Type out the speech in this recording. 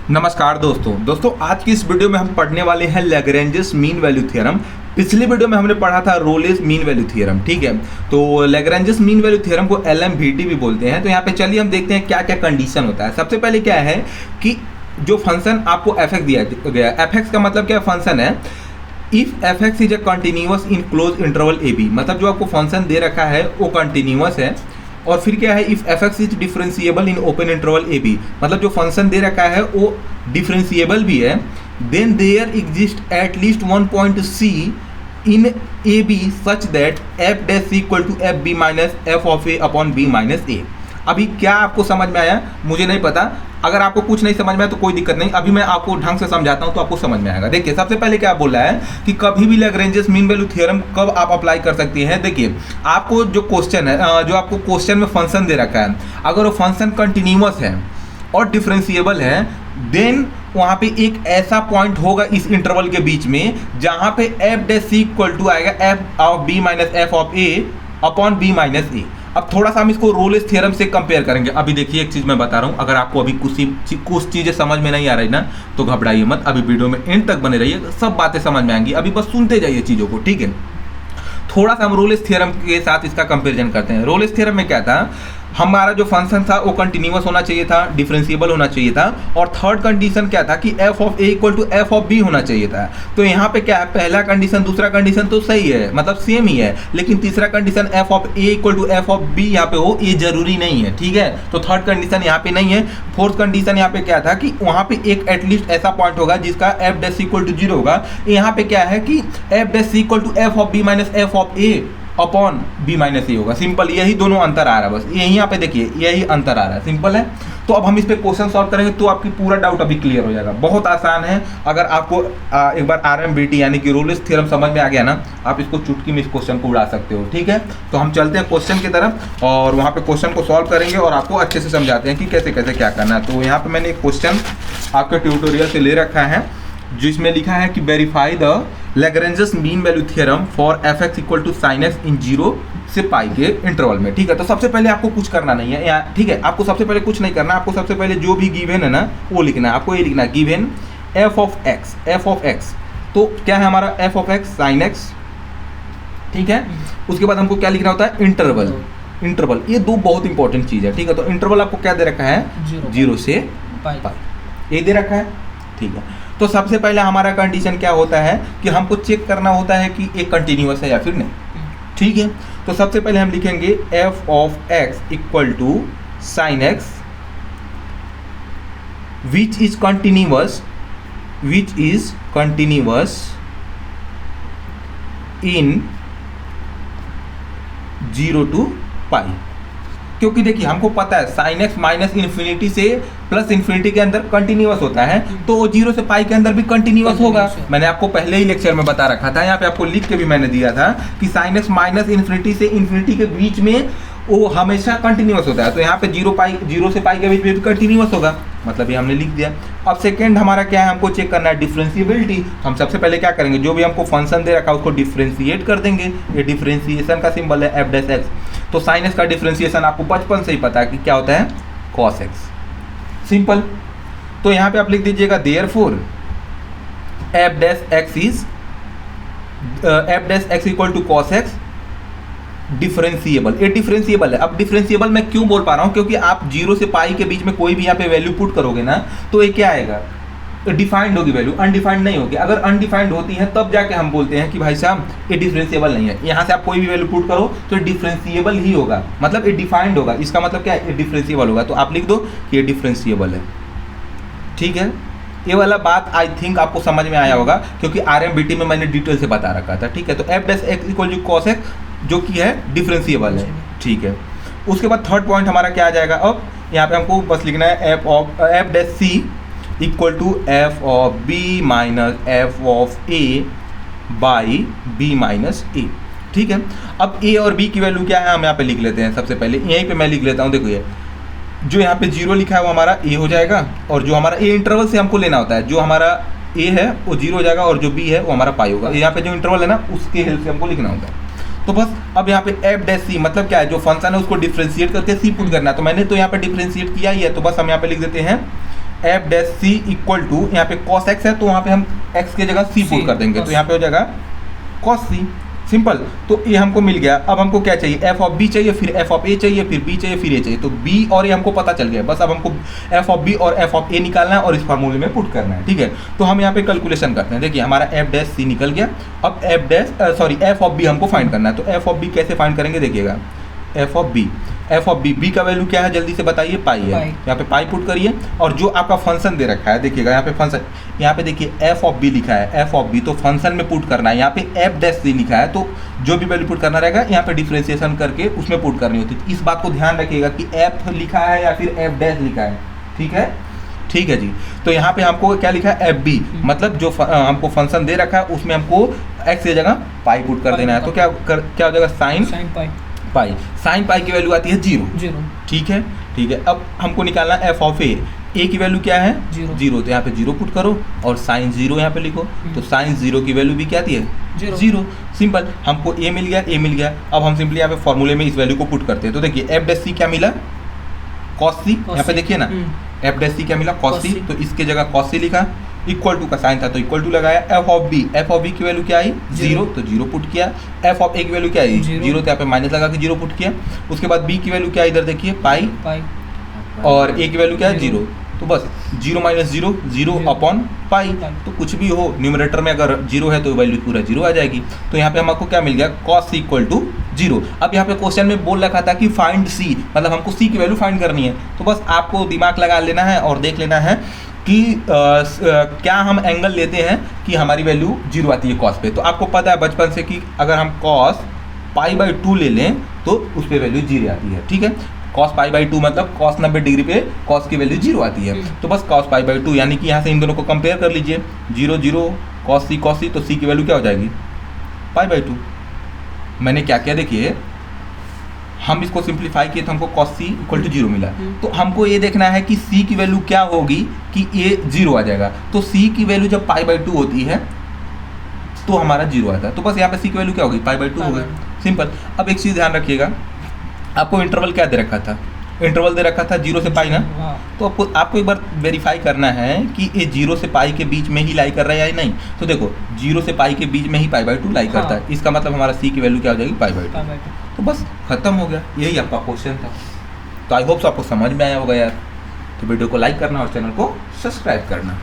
नमस्कार दोस्तों आज की इस वीडियो में हम पढ़ने वाले हैं लैग्रेंजेस मीन वैल्यू थ्योरम। पिछले वीडियो में हमने पढ़ा था रोलेस मीन वैल्यू थ्योरम। ठीक है, तो लैग्रेंजेस मीन वैल्यू थ्योरम को LMVT भी बोलते हैं। तो यहाँ पे चलिए हम देखते हैं क्या क्या कंडीशन होता है। सबसे पहले क्या है कि जो फंक्शन आपको f दिया गया, f का मतलब क्या फंक्शन है। If f is a continuous in close interval AB, मतलब जो आपको फंक्शन दे रखा है वो कंटिन्यूअस है। और फिर क्या है, if f is differentiable in open interval AB, मतलब जो फंक्शन दे रखा है वो डिफरेंशिएबल भी है। Then there exist at least one point C in AB such that f dash equal to FB minus f of A upon B minus A। अभी क्या आपको समझ में आया मुझे नहीं पता, अगर आपको कुछ नहीं समझ में आया तो कोई दिक्कत नहीं, अभी मैं आपको ढंग से समझाता हूं तो आपको समझ में आएगा। देखिए सबसे पहले क्या बोला है कि कभी भी लैग्रेंजेस मीन वैल्यू थ्योरम कब आप अप्लाई कर सकते हैं। देखिए आपको जो क्वेश्चन है, जो आपको क्वेश्चन में फंक्शन दे रखा है, अगर वो फंक्शन कंटिन्यूअस है और डिफरेंशिएबल है, देन वहाँ पे एक ऐसा पॉइंट होगा इस इंटरवल के बीच में जहाँ पे f डैश इक्वल टू आएगा f of b minus f of a upon b minus a। अब थोड़ा सा हम इसको रोलेस थ्योरम से कंपेयर करेंगे। अभी देखिए एक चीज़ मैं बता रहा हूँ, अगर आपको अभी कुछ चीज़ें समझ में नहीं आ रही ना तो घबराइए मत, अभी वीडियो में एंड तक बने रहिए, सब बातें समझ में आएंगी। अभी बस सुनते जाइए चीज़ों को, ठीक है। थोड़ा सा हम रोलेस थ्योरम के साथ इसका कंपैरिजन करते हैं। रोलेस थ्योरम में क्या था, हमारा जो फंक्शन था वो कंटिन्यूअस होना चाहिए था, डिफरेंशिएबल होना चाहिए था, और थर्ड कंडीशन क्या था कि f of a equal to f of b होना चाहिए था। तो यहाँ पे क्या है, पहला कंडीशन दूसरा कंडीशन तो सही है, मतलब सेम ही है, लेकिन तीसरा condition f of a equal to f of b यहाँ पे हो, ये जरूरी नहीं है, ठीक है। तो थर्ड कंडीशन यहाँ पे नहीं है। फोर्थ कंडीशन यहाँ पे क्या था कि वहाँ पे एक एटलीस्ट ऐसा पॉइंट होगा जिसका f डैश इक्वल टू 0 होगा। यहाँ पे क्या है कि f dash equal to f of b minus f of a upon b minus A होगा। सिंपल, यही दोनों अंतर आ रहा है, बस यही यहाँ पे देखिए यही अंतर आ रहा है, सिंपल है। तो अब हम इस पे क्वेश्चन सॉल्व करेंगे तो आपकी पूरा डाउट अभी क्लियर हो जाएगा। बहुत आसान है, अगर आपको एक बार RMVT यानी कि रोलेस थ्योरम समझ में आ गया ना, आप इसको चुटकी में इस क्वेश्चन को उड़ा सकते हो, ठीक है। तो हम चलते हैं क्वेश्चन की तरफ और वहाँ पे क्वेश्चन को सॉल्व करेंगे और आपको अच्छे से समझाते हैं कि कैसे कैसे क्या करना है। तो यहाँ पे मैंने एक क्वेश्चन आपके ट्यूटोरियल से ले रखा है जिसमें लिखा है कि verify the Lagrange's mean value theorem for f(x) equal to sin x in 0 से पाई के इंटरवल में, ठीक है। तो सबसे पहले आपको कुछ करना नहीं है यहाँ, ठीक है। आपको सबसे पहले कुछ नहीं करना, आपको सबसे पहले जो भी गिवन है ना वो लिखना है। आपको ये लिखना है गिवन f ऑफ x, तो क्या है हमारा f ऑफ x sin x, ठीक है। उसके बाद हमको क्या लिखना होता है, इंटरवल। ये दो बहुत इंपॉर्टेंट चीज़ है, ठीक है। तो इंटरवल आपको क्या दे रखा है, 0 से पाई, ये दे रखा है, ठीक है। तो सबसे पहले हमारा कंडीशन क्या होता है कि हमको चेक करना होता है कि एक कंटिन्यूअस है या फिर नहीं, ठीक है। तो सबसे पहले हम लिखेंगे f ऑफ x equal to sin x which is continuous in 0 to pi. क्योंकि देखिए हमको पता है sin x माइनस इन्फिनिटी से प्लस इन्फिनिटी के अंदर कंटिन्यूअस होता है, तो 0 से पाई के अंदर भी कंटिन्यूअस होगा। मैंने आपको पहले ही लेक्चर में बता रखा था, यहाँ पे आपको लिख के भी मैंने दिया था कि sin x माइनस इन्फिनिटी से इन्फिनिटी के बीच में वो हमेशा कंटिन्यूअस होता है। तो यहाँ पे 0 से पाई के बीच में भी कंटिन्यूअस होगा, मतलब ये हमने लिख दिया। अब सेकेंड हमारा क्या है, हमको चेक करना है डिफरेंशिएबिलिटी। हम सबसे पहले क्या करेंगे, जो भी हमको फंक्शन दे रखा है उसको डिफरेंशिएट कर देंगे। ये डिफरेंशिएशन का सिंबल है f डैश x। तो sin x का डिफरेंशिएशन आपको बचपन से ही पता है कि क्या होता है, cos x, सिंपल। तो यहाँ पे आप लिख दीजिएगा therefore f dash x equal to cos x differentiable. ये डिफरेंशिएबल है। अब डिफरेंशिएबल मैं क्यों बोल पा रहा हूँ, क्योंकि आप 0 से पाई के बीच में कोई भी यहाँ पे वैल्यू पुट करोगे ना तो ये क्या आएगा, डिफाइंड होगी वैल्यू, अनडिफाइंड नहीं होगी। अगर अनडिफाइंड होती है तब जाके हम बोलते हैं कि भाई साहब ये डिफरेंशिएबल नहीं है। यहाँ से आप कोई भी वैल्यू पुट करो तो डिफरेंशिएबल ही होगा, मतलब ये डिफाइंड होगा, इसका मतलब क्या है, ये डिफरेंशिएबल होगा। तो आप लिख दो कि ये डिफरेंशिएबल है, ठीक है। ये वाला बात आई थिंक आपको समझ में आया होगा, क्योंकि RMVT में मैंने डिटेल से बता रखा था, ठीक है। तो f dash x equal to cos x जो कि है डिफरेंशिएबल है, ठीक है। उसके बाद थर्ड पॉइंट हमारा क्या आ जाएगा, अब यहाँ पे हमको बस लिखना है f dash c equal to f of b minus f of a by b minus a, ठीक है। अब a और b की वैल्यू क्या है हम यहाँ पे लिख लेते हैं। सबसे पहले यहीं पे मैं लिख लेता हूँ, देखो ये जो यहाँ पे 0 लिखा है वो हमारा a हो जाएगा, और जो हमारा a इंटरवल से हमको लेना होता है, जो हमारा a है वो 0 हो जाएगा और जो b है वो हमारा पाई होगा। यहाँ पे जो इंटरवल है ना उसके हेल्प से हमको लिखना होता है। तो बस अब यहाँ पे f डैश c मतलब क्या है, जो फंक्शन है उसको डिफरेंशिएट करके c पुट करना है। तो मैंने तो यहाँ पे डिफरेंशिएट किया ही है, तो बस हम यहाँ पे लिख देते हैं F dash C equal to, यहाँ पे कॉस एक्स है तो वहाँ पे हम एक्स की जगह सी पुट कर देंगे, तो यहाँ पे हो जाएगा कॉस सी, सिंपल। तो ये हमको मिल गया। अब हमको क्या चाहिए, एफ ऑफ बी चाहिए, फिर एफ ऑफ ए चाहिए, फिर बी चाहिए, फिर ए चाहिए। तो बी और ए हमको पता चल गया, बस अब हमको एफ ऑफ बी और एफ ऑफ ए निकालना है और इस फार्मूले में पुट करना है, ठीक है। तो हम यहाँ पे कैलकुलेशन करते हैं। देखिए हमारा एफ डैश सी निकल गया। अब एफ ऑफ बी हमको फाइंड करना है। तो एफ ऑफ बी कैसे फाइंड करेंगे, देखिएगा एफ ऑफ बी का वैल्यू क्या है जल्दी से बताइए, पाई है। यहाँ पे पाई पुट करिए और जो आपका फंक्शन दे रखा है, देखिएगा यहाँ पे फंक्शन, यहाँ पे देखिए एफ ऑफ बी लिखा है, एफ ऑफ बी तो फंक्शन में पुट करना है। यहाँ पे एफ डैश सी लिखा है तो जो भी वैल्यू पुट करना रहेगा यहाँ पे डिफरेंशिएशन करके उसमें पुट करनी होती है। इस बात को ध्यान रखिएगा कि एफ लिखा है या फिर एफ डैश लिखा है, ठीक है, ठीक है जी। तो यहाँ पे हमको क्या लिखा है, एफ बी, मतलब जो हमको फंक्शन दे रखा है उसमें हमको एक्स की जगह पाई पुट कर देना है। तो क्या हो जाएगा, साइन पाई। साइन पाई की वैल्यू आती है 0, ठीक है, ठीक है। अब हमको निकालना है एफ ऑफ ए की वैल्यू क्या है, 0, तो यहाँ पे 0 पुट करो और साइन 0 यहाँ पे लिखो। तो साइन 0 की वैल्यू भी क्या आती है, 0, सिंपल। हमको ए मिल गया। अब हम सिंपली यहाँ पे फॉर्मूले में इस वैल्यू को पुट करते हैं। तो देखिए एफ डैश सी क्या मिला, कॉस सी, यहाँ पे देखिए ना एफ डैश सी क्या मिला, कॉस सी, तो इसके जगह कॉस सी लिखा, इक्वल टू का साइन था तो इक्वल टू लगाया। एफ ऑफ बी की वैल्यू क्या आई, 0, तो 0 पुट किया। एफ ऑफ ए की वैल्यू क्या आई, 0, तो यहाँ पे माइनस लगा के 0 पुट किया। उसके बाद बी की वैल्यू क्या, इधर देखिए पाई, और ए की वैल्यू क्या है, 0, तो बस 0 माइनस 0 अपॉन पाई। तो कुछ भी हो न्यूमरेटर में अगर 0 है तो वैल्यू पूरा 0 आ जाएगी। तो यहाँ पे हमको क्या मिल गया, कॉस सी इक्वल टू 0। अब यहाँ पे क्वेश्चन में बोल रखा था कि फाइंड सी, मतलब हमको सी की वैल्यू फाइंड करनी है। तो बस आपको दिमाग लगा लेना है और देख लेना है कि क्या हम एंगल लेते हैं कि हमारी वैल्यू 0 आती है कॉस पे। तो आपको पता है बचपन से कि अगर हम कॉस पाई बाई 2 ले लें तो उस पर वैल्यू 0 आती है, ठीक है। कॉस पाई बाई 2 मतलब कॉस 90 डिग्री पे कॉस की वैल्यू 0 आती है। तो बस कॉस पाई बाई 2, यानी कि यहाँ से इन दोनों को कंपेयर कर लीजिए, 0 कॉस सी, तो सी की वैल्यू क्या हो जाएगी, पाई बाई 2। मैंने क्या किया, देखिए हम इसको सिंप्लीफाई किए तो हमको cos c इक्वल टू 0 मिला। तो हमको ये देखना है कि c की वैल्यू क्या होगी कि ये 0 आ जाएगा। तो c की वैल्यू जब पाई बाई 2 होती है तो हमारा 0 आता है। तो बस यहाँ पे c की वैल्यू क्या होगी, पाई बाई 2 होगा, सिंपल। अब एक चीज़ ध्यान रखिएगा, आपको इंटरवल क्या दे रखा था, इंटरवल दे रखा था 0 से पाई ना। तो आपको एक बार वेरीफाई करना है कि ये 0 से पाई के बीच में ही लाई कर रहा है या नहीं। तो देखो 0 से पाई के बीच में ही पाई बाई 2 लाई करता है, इसका मतलब हमारा c की वैल्यू क्या हो जाएगी, पाई बाई 2। तो बस खत्म हो गया, यही आपका क्वेश्चन था। तो आई होप आपको समझ में आया होगा यार। तो वीडियो को लाइक करना और चैनल को सब्सक्राइब करना।